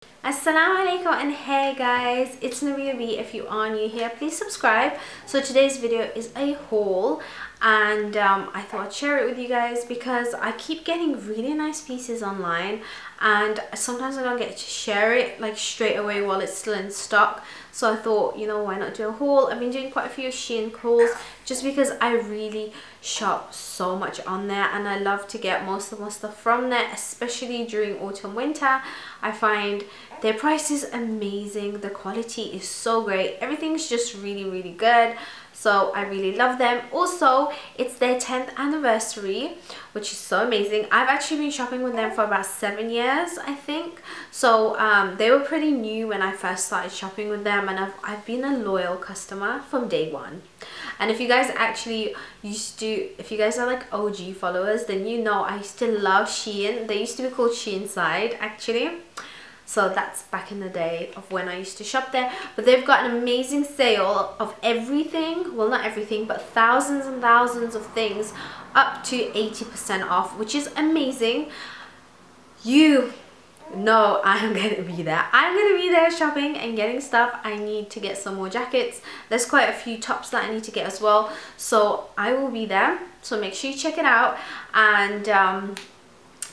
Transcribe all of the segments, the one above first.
Assalamu alaikum and hey guys, it's Nabiilabee. If you are new here, please subscribe. So today's video is a haul and I thought I'd share it with you guys because I keep getting really nice pieces online and sometimes I don't get to share it like straight away while it's still in stock. So I thought, you know, why not do a haul? I've been doing quite a few Shein hauls just because I really shop so much on there and I love to get most of my stuff from there, especially during autumn winter. I find their price is amazing, the quality is so great, everything's just really good, so I really love them. Also, it's their 10th anniversary, which is so amazing. I've actually been shopping with them for about 7 years, I think. So they were pretty new when I first started shopping with them, and I've been a loyal customer from day one. And if you guys actually if you guys are like OG followers, then you know I used to love Shein. They used to be called Shein Side actually. So that's back in the day of when I used to shop there. But they've got an amazing sale of everything. Well, not everything, but thousands and thousands of things up to 80% off, which is amazing. You know I'm going to be there. I'm going to be there shopping and getting stuff. I need to get some more jackets. There's quite a few tops that I need to get as well. So I will be there. So make sure you check it out. And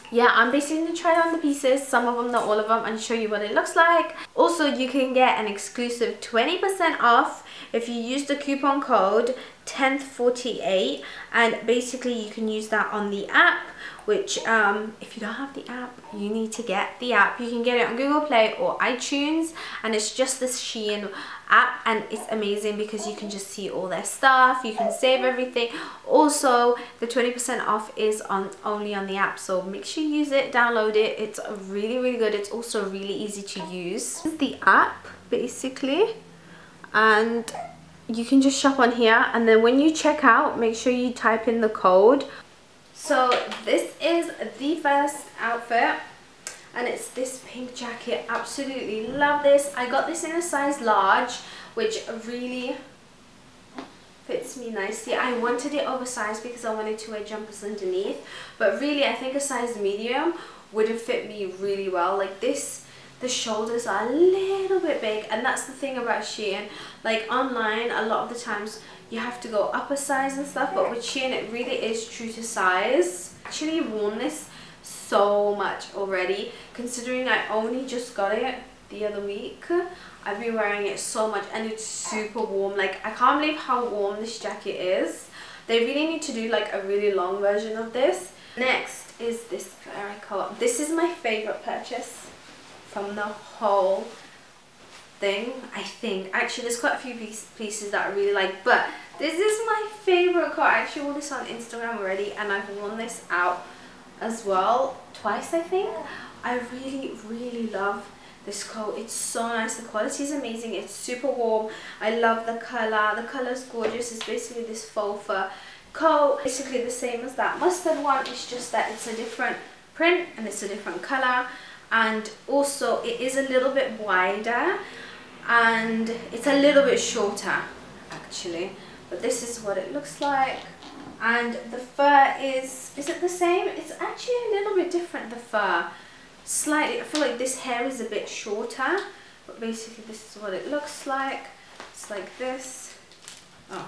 yeah, I'm basically going to try on the pieces, some of them, not all of them, and show you what it looks like. Also, you can get an exclusive 20% off if you use the coupon code 10th48, and basically you can use that on the app, which if you don't have the app, you need to get the app. You can get it on Google Play or iTunes, and it's just this Shein app, and it's amazing because you can just see all their stuff, you can save everything. Also, the 20% off is only on the app, so make sure you use it, download it. It's really good. It's also really easy to use. This is the app basically, and you can just shop on here, and then when you check out, make sure you type in the code. So this is the first outfit, and it's this pink jacket. Absolutely love this. I got this in a size large, which really fits me nicely. I wanted it oversized because I wanted to wear jumpers underneath, but really I think a size medium would have fit me really well. Like this, the shoulders are a little bit big, and that's the thing about Shein. Like online, a lot of the times you have to go up a size and stuff, but with Shein it really is true to size. Actually worn this so much already, considering I only just got it the other week. I've been wearing it so much and it's super warm. Like, I can't believe how warm this jacket is. They really need to do like a really long version of this. Next is this fur coat. This is my favorite purchase from the whole thing, I think. Actually, there's quite a few pieces that I really like, but this is my favorite coat. I actually wore this on Instagram already, and I've worn this out as well twice, I think. I really love this coat. It's so nice. The quality is amazing. It's super warm. I love the color. The color is gorgeous. It's basically this faux fur coat, basically the same as that mustard one. It's just that it's a different print and it's a different color, and also it is a little bit wider and it's a little bit shorter actually, but this is what it looks like. And the fur is it the same? It's actually a little bit different, the fur. Slightly, I feel like this hair is a bit shorter, but basically this is what it looks like. It's like this. Oh,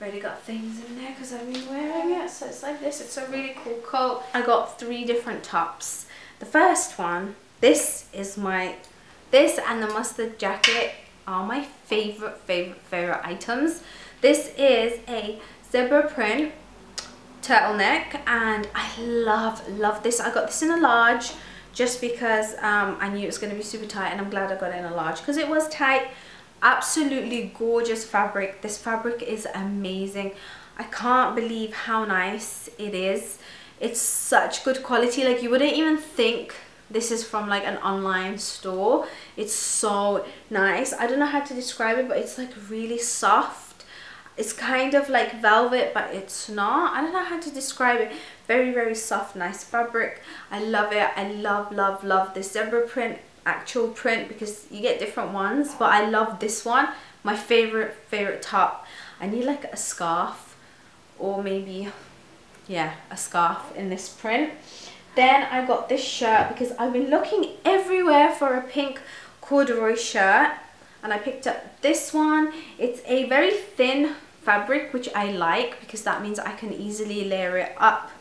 already got things in there because I've been wearing it, so it's like this. It's a really cool coat. I got 3 different tops. The first one, this and the mustard jacket are my favorite items. This is a zebra print turtleneck, and I love this. I got this in a large just because I knew it was going to be super tight, and I'm glad I got it in a large because it was tight. Absolutely gorgeous fabric. This fabric is amazing. I can't believe how nice it is. It's such good quality. Like, you wouldn't even think this is from like an online store. It's so nice. I don't know how to describe it, but it's like really soft. It's kind of like velvet, but it's not. I don't know how to describe it. Very soft, nice fabric. I love it. I love this zebra print, actual print, because you get different ones, but I love this one. My favorite top. I need like a scarf, or maybe, yeah, a scarf in this print. Then I got this shirt because I've been looking everywhere for a pink corduroy shirt, and I picked up this one. It's a very thin fabric, which I like because that means I can easily layer it up,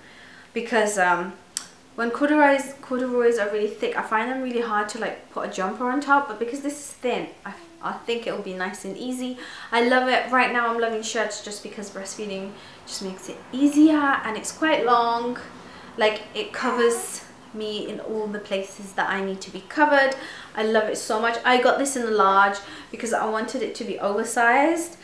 because when corduroys are really thick, I find them really hard to like put a jumper on top, but because this is thin, I think it will be nice and easy. I love it. Right now I'm loving shirts just because breastfeeding just makes it easier, and it's quite long. Like, it covers me in all the places that I need to be covered. I love it so much. I got this in a large because I wanted it to be oversized.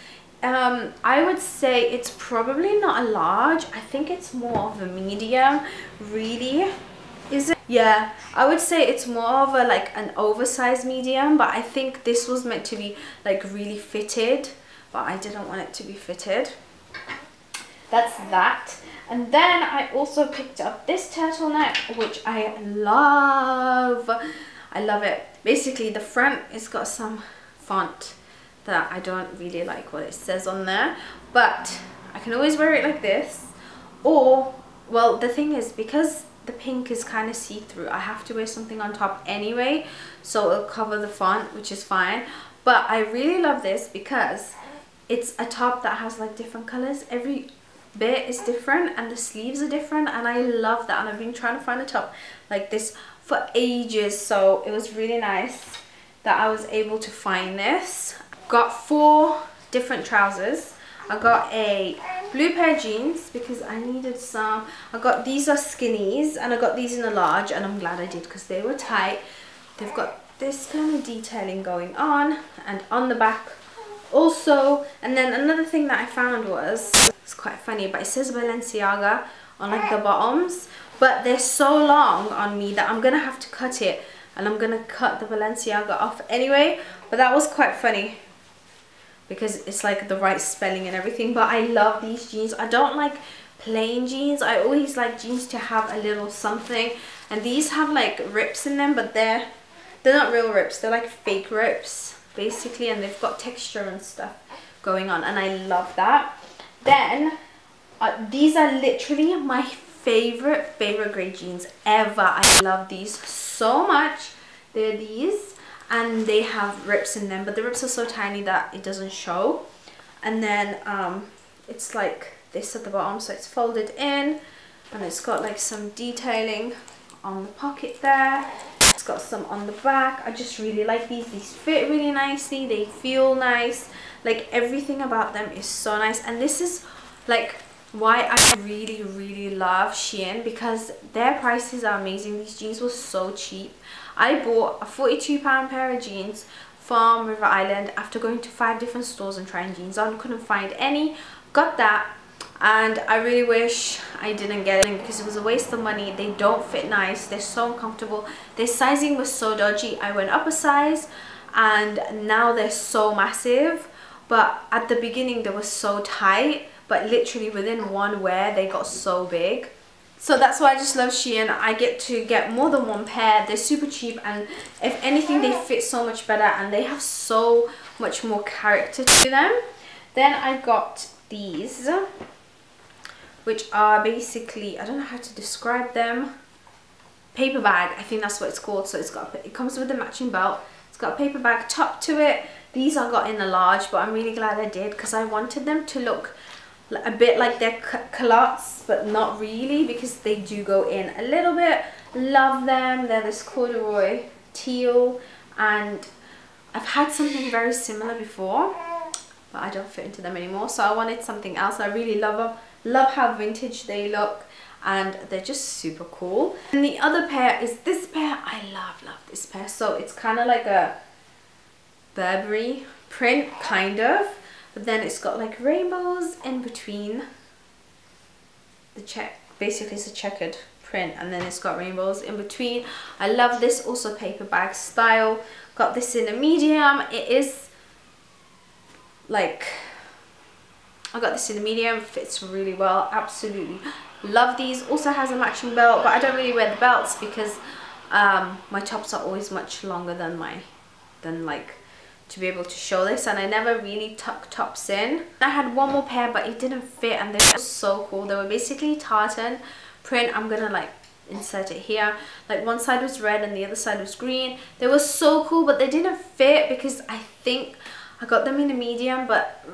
I would say it's probably not a large. I think it's more of a medium. Really? Is it? Yeah, I would say it's more of a like an oversized medium, but I think this was meant to be like really fitted, but I didn't want it to be fitted. That's that. And then I also picked up this turtleneck, which I love. I love it. Basically, the front, it's got some font that I don't really like what it says on there, but I can always wear it like this, or, well, the thing is, because the pink is kind of see-through, I have to wear something on top anyway, so it'll cover the font, which is fine. But I really love this because it's a top that has like different colors. Every bit is different and the sleeves are different, and I love that. And I've been trying to find a top like this for ages, so it was really nice that I was able to find this. Got 4 different trousers. I got a blue pair of jeans because I needed some. I got, these are skinnies, and I got these in a large, and I'm glad I did because they were tight. They've got this kind of detailing going on, and on the back also. And then another thing that I found was, it's quite funny, but it says Balenciaga on like the bottoms, but they're so long on me that I'm gonna have to cut it, and I'm gonna cut the Balenciaga off anyway. But that was quite funny because it's like the right spelling and everything. But I love these jeans. I don't like plain jeans. I always like jeans to have a little something, and these have like rips in them, but they're not real rips. They're like fake rips basically, and they've got texture and stuff going on, and I love that. Then these are literally my favorite gray jeans ever. I love these so much. They're these, and they have rips in them, but the rips are so tiny that it doesn't show. And then it's like this at the bottom, so it's folded in, and it's got like some detailing on the pocket there. It's got some on the back. I just really like these. These fit really nicely. They feel nice. Like, everything about them is so nice. And this is like why I really love Shein, because their prices are amazing. These jeans were so cheap. I bought a £42 pair of jeans from River Island after going to 5 different stores and trying jeans on. Couldn't find any. Got that, and I really wish I didn't get it because it was a waste of money. They don't fit nice. They're so uncomfortable. Their sizing was so dodgy. I went up a size, and now they're so massive. But at the beginning they were so tight, but literally within one wear they got so big. So that's why I just love Shein. I get to get more than one pair. They're super cheap, and if anything they fit so much better, and they have so much more character to them. Then I got these, which are basically, I don't know how to describe them, paper bag, I think that's what it's called. So it comes with a matching belt. It's got a paper bag top to it. These I got in a large, but I'm really glad I did because I wanted them to look a bit like their culottes, but not really, because they do go in a little bit. Love them. They're this corduroy teal, and I've had something very similar before, but I don't fit into them anymore, so I wanted something else. I really love them. Love how vintage they look, and they're just super cool. And the other pair is this pair. I love this pair. So it's kind of like a Burberry print, kind of, but then it's got like rainbows in between the check. Basically it's a checkered print, and then it's got rainbows in between. I love this. Also paper bag style. Got this in a medium. It is like, I got this in a medium. Fits really well. Absolutely love these. Also has a matching belt, but I don't really wear the belts because my tops are always much longer than like to be able to show this, and I never really tuck tops in. I had one more pair, but it didn't fit, and they were so cool. They were basically tartan print. I'm gonna like insert it here. Like one side was red and the other side was green. They were so cool, but they didn't fit because I think I got them in a medium, but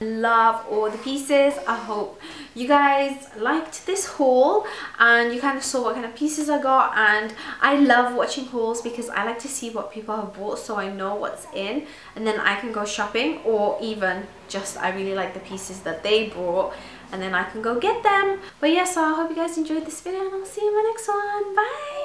I love all the pieces. I hope you guys liked this haul and you kind of saw what kind of pieces I got. And I love watching hauls because I like to see what people have bought so I know what's in, and then I can go shopping, or even just I really like the pieces that they brought and then I can go get them. But yeah, so I hope you guys enjoyed this video and I'll see you in my next one. Bye.